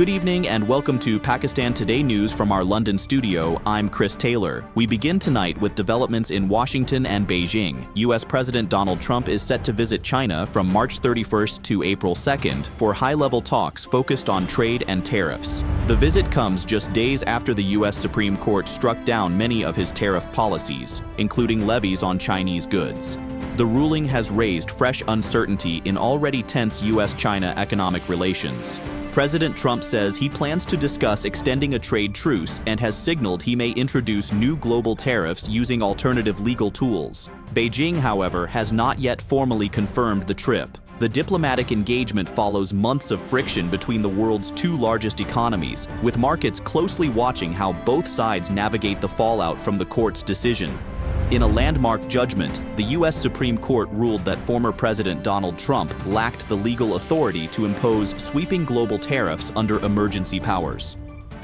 Good evening and welcome to Pakistan Today News from our London studio. I'm Chris Taylor. We begin tonight with developments in Washington and Beijing. U.S. President Donald Trump is set to visit China from March 31st to April 2nd for high-level talks focused on trade and tariffs. The visit comes just days after the U.S. Supreme Court struck down many of his tariff policies, including levies on Chinese goods. The ruling has raised fresh uncertainty in already tense U.S.-China economic relations. President Trump says he plans to discuss extending a trade truce and has signaled he may introduce new global tariffs using alternative legal tools. Beijing, however, has not yet formally confirmed the trip. The diplomatic engagement follows months of friction between the world's two largest economies, with markets closely watching how both sides navigate the fallout from the court's decision. In a landmark judgment, the U.S. Supreme Court ruled that former President Donald Trump lacked the legal authority to impose sweeping global tariffs under emergency powers.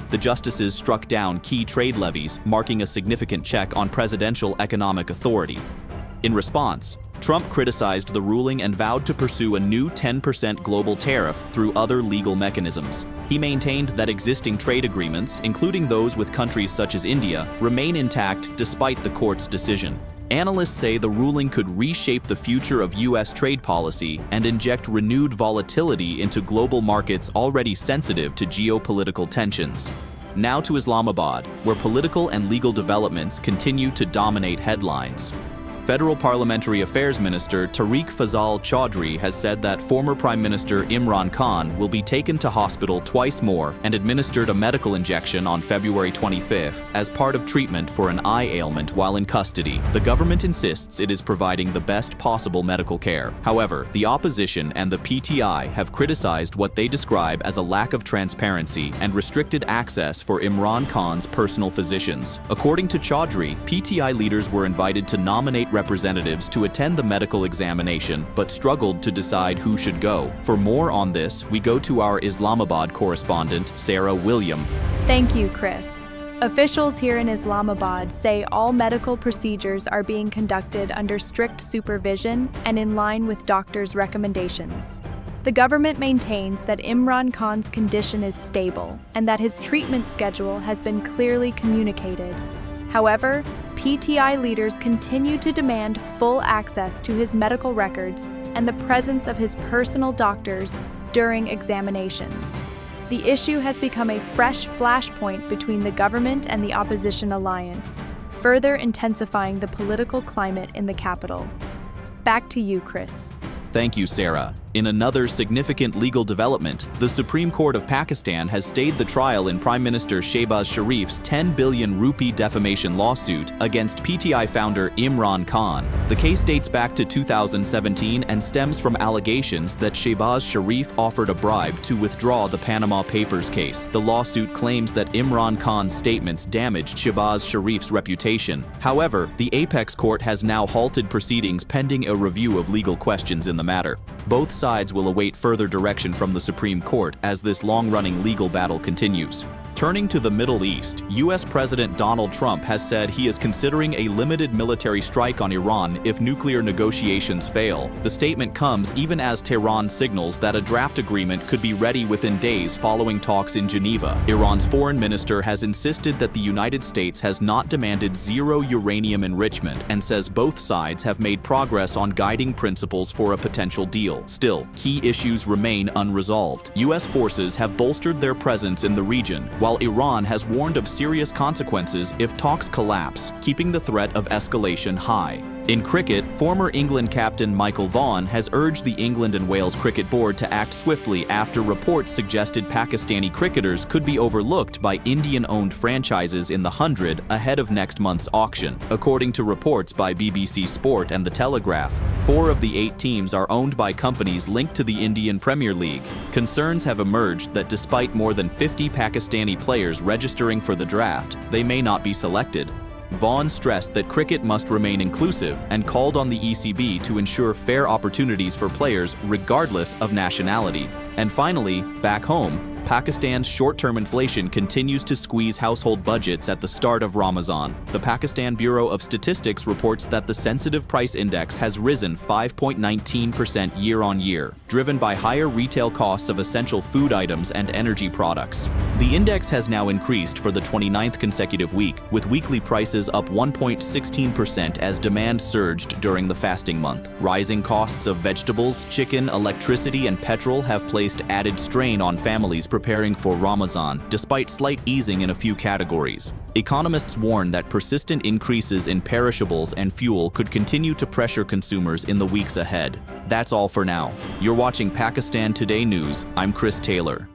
The justices struck down key trade levies, marking a significant check on presidential economic authority. In response, Trump criticized the ruling and vowed to pursue a new 10% global tariff through other legal mechanisms. He maintained that existing trade agreements, including those with countries such as India, remain intact despite the court's decision. Analysts say the ruling could reshape the future of U.S. trade policy and inject renewed volatility into global markets already sensitive to geopolitical tensions. Now to Islamabad, where political and legal developments continue to dominate headlines. Federal Parliamentary Affairs Minister Tariq Fazal Chaudhry has said that former Prime Minister Imran Khan will be taken to hospital twice more and administered a medical injection on February 25th as part of treatment for an eye ailment while in custody. The government insists it is providing the best possible medical care. However, the opposition and the PTI have criticized what they describe as a lack of transparency and restricted access for Imran Khan's personal physicians. According to Chaudhry, PTI leaders were invited to nominate representatives to attend the medical examination, but struggled to decide who should go. For more on this, we go to our Islamabad correspondent, Sarah William. Thank you, Chris. Officials here in Islamabad say all medical procedures are being conducted under strict supervision and in line with doctors' recommendations. The government maintains that Imran Khan's condition is stable and that his treatment schedule has been clearly communicated. However, PTI leaders continue to demand full access to his medical records and the presence of his personal doctors during examinations. The issue has become a fresh flashpoint between the government and the opposition alliance, further intensifying the political climate in the capital. Back to you, Chris. Thank you, Sarah. In another significant legal development, the Supreme Court of Pakistan has stayed the trial in Prime Minister Shehbaz Sharif's 10 billion rupee defamation lawsuit against PTI founder Imran Khan. The case dates back to 2017 and stems from allegations that Shehbaz Sharif offered a bribe to withdraw the Panama Papers case. The lawsuit claims that Imran Khan's statements damaged Shehbaz Sharif's reputation. However, the apex court has now halted proceedings pending a review of legal questions in the matter. Both sides will await further direction from the Supreme Court as this long-running legal battle continues. Turning to the Middle East, U.S. President Donald Trump has said he is considering a limited military strike on Iran if nuclear negotiations fail. The statement comes even as Tehran signals that a draft agreement could be ready within days following talks in Geneva. Iran's foreign minister has insisted that the United States has not demanded zero uranium enrichment and says both sides have made progress on guiding principles for a potential deal. Still, key issues remain unresolved. U.S. forces have bolstered their presence in the region, while Iran has warned of serious consequences if talks collapse, keeping the threat of escalation high. In cricket, former England captain Michael Vaughan has urged the England and Wales Cricket Board to act swiftly after reports suggested Pakistani cricketers could be overlooked by Indian-owned franchises in the 100 ahead of next month's auction. According to reports by BBC Sport and The Telegraph, 4 of the 8 teams are owned by companies linked to the Indian Premier League. Concerns have emerged that despite more than 50 Pakistani players registering for the draft, they may not be selected. Vaughan stressed that cricket must remain inclusive and called on the ECB to ensure fair opportunities for players regardless of nationality. And finally, back home, Pakistan's short-term inflation continues to squeeze household budgets at the start of Ramadan. The Pakistan Bureau of Statistics reports that the sensitive price index has risen 5.19% year-on-year. driven by higher retail costs of essential food items and energy products. The index has now increased for the 29th consecutive week, with weekly prices up 1.16% as demand surged during the fasting month. Rising costs of vegetables, chicken, electricity, and petrol have placed added strain on families preparing for Ramadan, despite slight easing in a few categories. Economists warn that persistent increases in perishables and fuel could continue to pressure consumers in the weeks ahead. That's all for now. You're watching Pakistan Today News. I'm Chris Taylor.